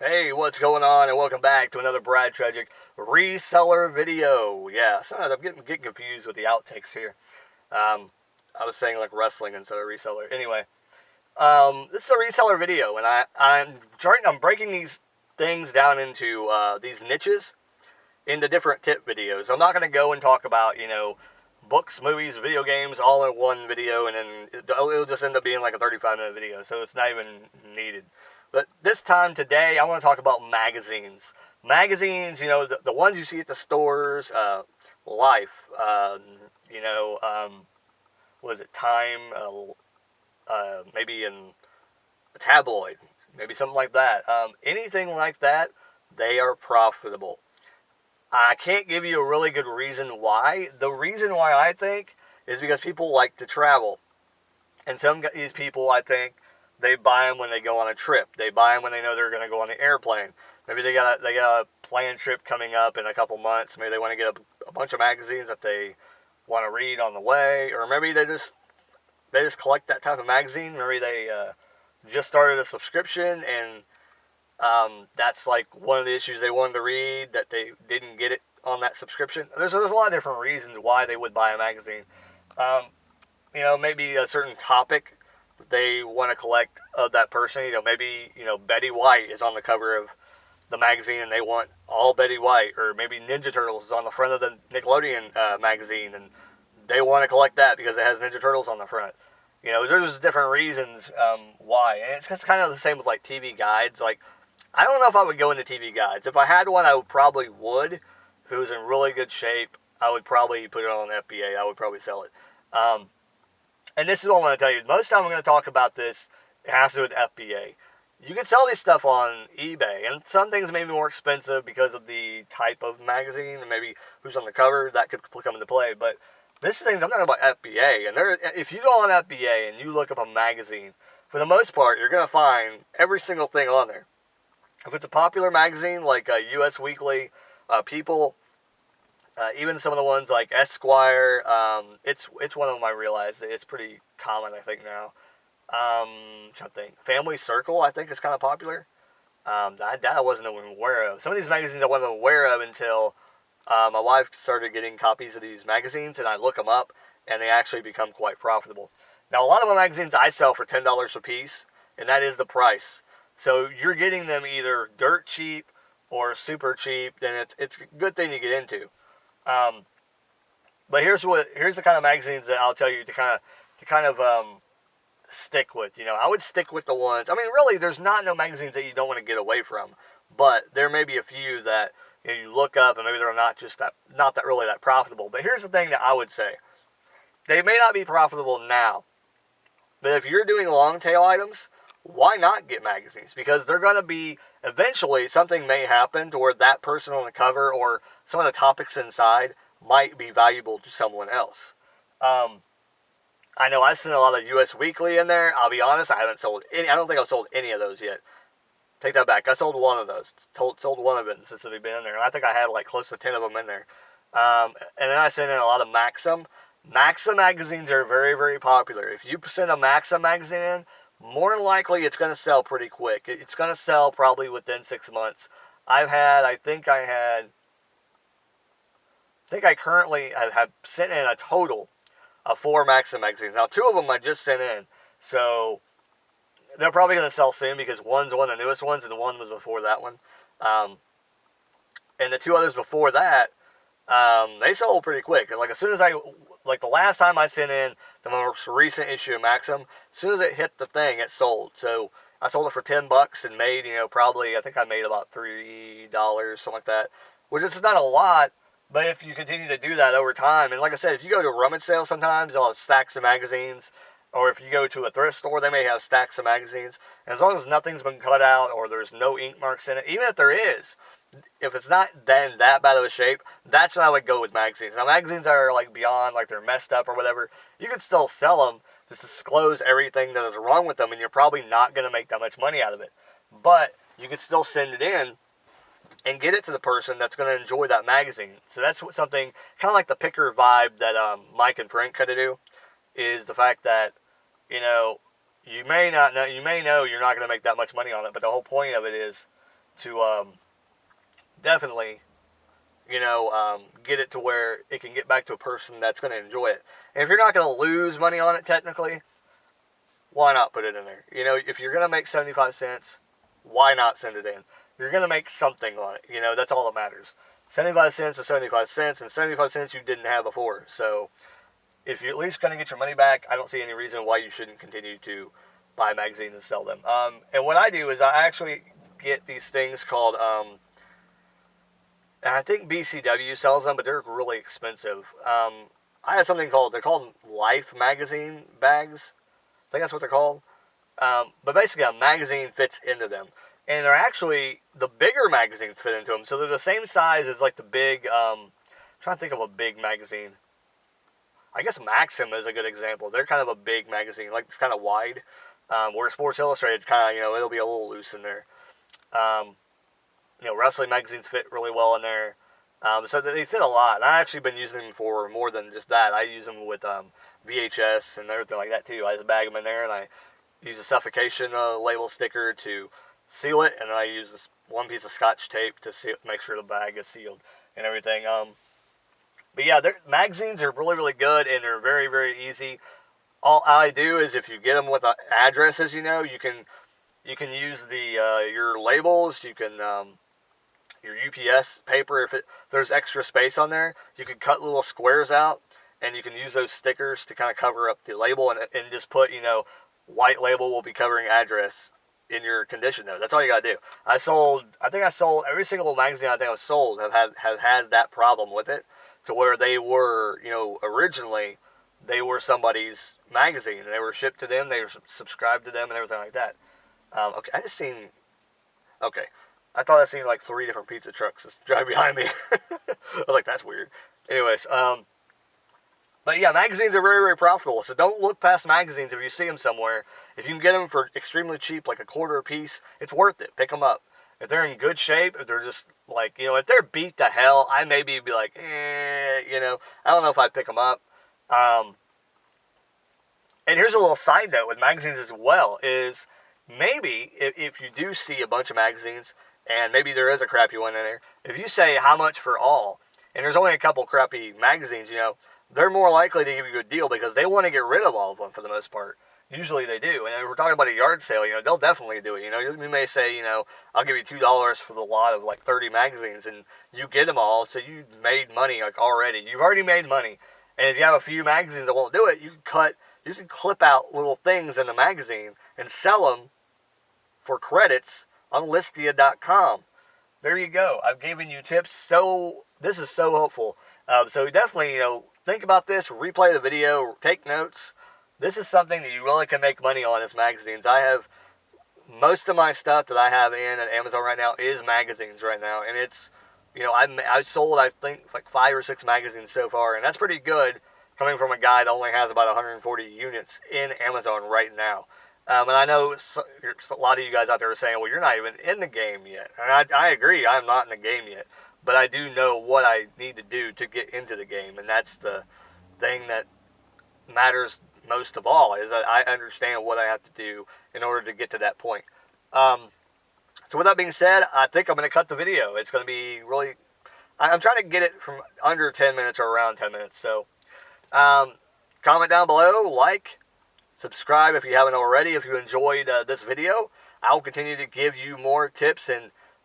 Hey, what's going on? And welcome back to another Brad Tragic reseller video. Yeah, sometimes I'm getting confused with the outtakes here. Um, I was saying like wrestling instead of reseller. Anyway, this is a reseller video, and I'm breaking these things down into these niches into different tip videos. I'm not going to go and talk about books, movies, video games all in one video, and then it'll just end up being like a 35-minute video. So it's not even needed. But this time today, I want to talk about magazines. Magazines, the ones you see at the stores, Life, was it Time, maybe in a tabloid, maybe something like that. Anything like that, they are profitable. I can't give you a really good reason why. The reason why I think is because people like to travel. And some of these people, I think, they buy them when they go on a trip. They buy them when they know they're going to go on the airplane. Maybe they got a planned trip coming up in a couple months. Maybe they want to get a bunch of magazines that they want to read on the way, or maybe they just collect that type of magazine. Maybe they just started a subscription and that's like one of the issues they wanted to read that they didn't get it on that subscription. There's a lot of different reasons why they would buy a magazine. Um, maybe a certain topic they want to collect of that person. Maybe Betty White is on the cover of the magazine and they want all Betty White, or maybe Ninja Turtles is on the front of the Nickelodeon magazine and they want to collect that because it has Ninja Turtles on the front. There's different reasons why, and it's kind of the same with like TV guides. Like, I don't know if I would go into TV guides. If I had one, I probably would. If it was in really good shape, I would probably put it on FBA. I would probably sell it. And this is what I'm going to tell you. Most of the time I'm going to talk about this, it has to do with FBA. You can sell this stuff on eBay, and some things may be more expensive because of the type of magazine and maybe who's on the cover. That could come into play. But this thing, I'm talking about FBA. And if you go on FBA and you look up a magazine, for the most part, you're going to find every single thing on there. If it's a popular magazine like U.S. Weekly, People, even some of the ones like Esquire, it's one of them. I realize it's pretty common. I think now. Trying to think. Family Circle, I think, is kind of popular. That I wasn't even aware of. Some of these magazines I wasn't aware of until my wife started getting copies of these magazines, and I look them up, and they actually become quite profitable. Now, a lot of the magazines I sell for $10 a piece, and that is the price. So you're getting them either dirt cheap or super cheap. Then it's a good thing to get into. But here's the kind of magazines that I'll tell you to kind of stick with. I would stick with the ones. I mean, really, there's no magazines that you don't want to get away from, but there may be a few that you look up and maybe they're not really that profitable. But here's the thing that I would say: they may not be profitable now, but if you're doing long tail items, why not get magazines? Because they're going to be, eventually, something may happen to where that person on the cover or some of the topics inside might be valuable to someone else. I know I've seen a lot of U.S. Weekly in there. I'll be honest, I haven't sold any. I don't think I've sold any of those yet. Take that back. I sold one of those. Sold one of them since they've been in there. And I think I had like close to 10 of them in there. And then I sent in a lot of Maxim. Maxim magazines are very, very popular. If you send a Maxim magazine in, more than likely it's going to sell pretty quick. It's going to sell probably within 6 months. I currently have sent in a total of 4 Maxim magazines. Now, 2 of them I just sent in, so they're probably going to sell soon because one's one of the newest ones and the one was before that one. And the 2 others before that, they sold pretty quick. Like, as soon as the last time I sent in the most recent issue of Maxim, as soon as it hit the thing, it sold. So I sold it for $10 and made, probably, I think I made about $3, something like that, which is not a lot. But if you continue to do that over time, and like I said, if you go to a rummage sale sometimes, they'll have stacks of magazines. Or if you go to a thrift store, they may have stacks of magazines. And as long as nothing's been cut out or there's no ink marks in it, even if there is, if it's not then that bad of a shape, that's when I would go with magazines. Now, magazines that are like beyond, like they're messed up or whatever, you can still sell them, just disclose everything that is wrong with them, and you're probably not going to make that much money out of it. But you can still send it in and get it to the person that's going to enjoy that magazine. So that's something kind of like the picker vibe that Mike and Frank kind of do, is the fact that you may know you're not going to make that much money on it, but the whole point of it is to definitely, get it to where it can get back to a person that's going to enjoy it. And if you're not going to lose money on it technically, why not put it in there? If you're going to make 75 cents, why not send it in? You're going to make something on it. That's all that matters. 75 cents is 75 cents, and 75 cents you didn't have before. So if you're at least going to get your money back, I don't see any reason why you shouldn't continue to buy magazines and sell them. And what I do is I actually get these things called, and I think BCW sells them, but they're really expensive. I have something they're called Life magazine bags. I think that's what they're called. But basically a magazine fits into them. And they're actually, the bigger magazines fit into them. So they're the same size as like the big, I'm trying to think of a big magazine. I guess Maxim is a good example. They're kind of a big magazine, like it's kind of wide. Where Sports Illustrated kind of, it'll be a little loose in there. Wrestling magazines fit really well in there. So they fit a lot. And I've actually been using them for more than just that. I use them with VHS and everything like that too. I just bag them in there and I use a suffocation label sticker to seal it, and I use this one piece of Scotch tape to make sure the bag is sealed and everything. But yeah, magazines are really, really good, and they're very, very easy. All I do is if you get them with addresses, you can use your labels. You can your UPS paper, if there's extra space on there, you can cut little squares out, and you can use those stickers to kind of cover up the label, and just put, white label will be covering address in your condition note. That's all you gotta do. I think I sold every single magazine I think I've sold have had that problem with it, to where they were, originally they were somebody's magazine and they were shipped to them, they were subscribed to them and everything like that. Okay, I thought I seen like 3 different pizza trucks just drive behind me. I was like, that's weird. Anyways, but yeah, magazines are very, very profitable. So don't look past magazines if you see them somewhere. If you can get them for extremely cheap, like $0.25 a piece, it's worth it. Pick them up. If they're in good shape, if they're just like, if they're beat to hell, I maybe be like, I don't know if I'd pick them up. And here's a little side note with magazines as well, is maybe if you do see a bunch of magazines, and maybe there is a crappy one in there, if you say how much for all, and there's only a couple crappy magazines, they're more likely to give you a good deal because they want to get rid of all of them for the most part. Usually they do. And if we're talking about a yard sale, they'll definitely do it. You may say, I'll give you $2 for the lot of like 30 magazines, and you get them all, so you made money like already. You've already made money. And if you have a few magazines that won't do it, you can clip out little things in the magazine and sell them for credits on Listia.com. There you go. I've given you tips. This is so helpful. So definitely, think about this, replay the video, take notes. This is something that you really can make money on as magazines. I have, most of my stuff that I have in at Amazon right now is magazines right now. And it's, I've sold, I think, like 5 or 6 magazines so far. And that's pretty good coming from a guy that only has about 140 units in Amazon right now. And I know a lot of you guys out there are saying, well, you're not even in the game yet. And I agree, I'm not in the game yet. But I do know what I need to do to get into the game. And that's the thing that matters most of all, is that I understand what I have to do in order to get to that point. So with that being said, I think I'm going to cut the video. It's going to be really, I'm trying to get it from under 10 minutes or around 10 minutes. So comment down below, like, subscribe if you haven't already. If you enjoyed this video, I'll continue to give you more tips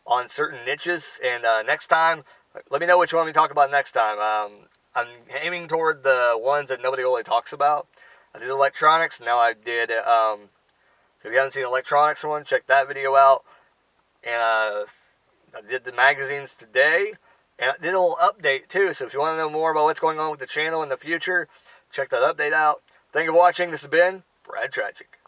on certain niches. And next time, let me know which one we talk about next time. I'm aiming toward the ones that nobody really talks about. I did electronics. Now I did, so if you haven't seen the electronics one, check that video out. And I did the magazines today. And I did a little update too. So if you want to know more about what's going on with the channel in the future, check that update out. Thank you for watching. This has been Brad Tragic.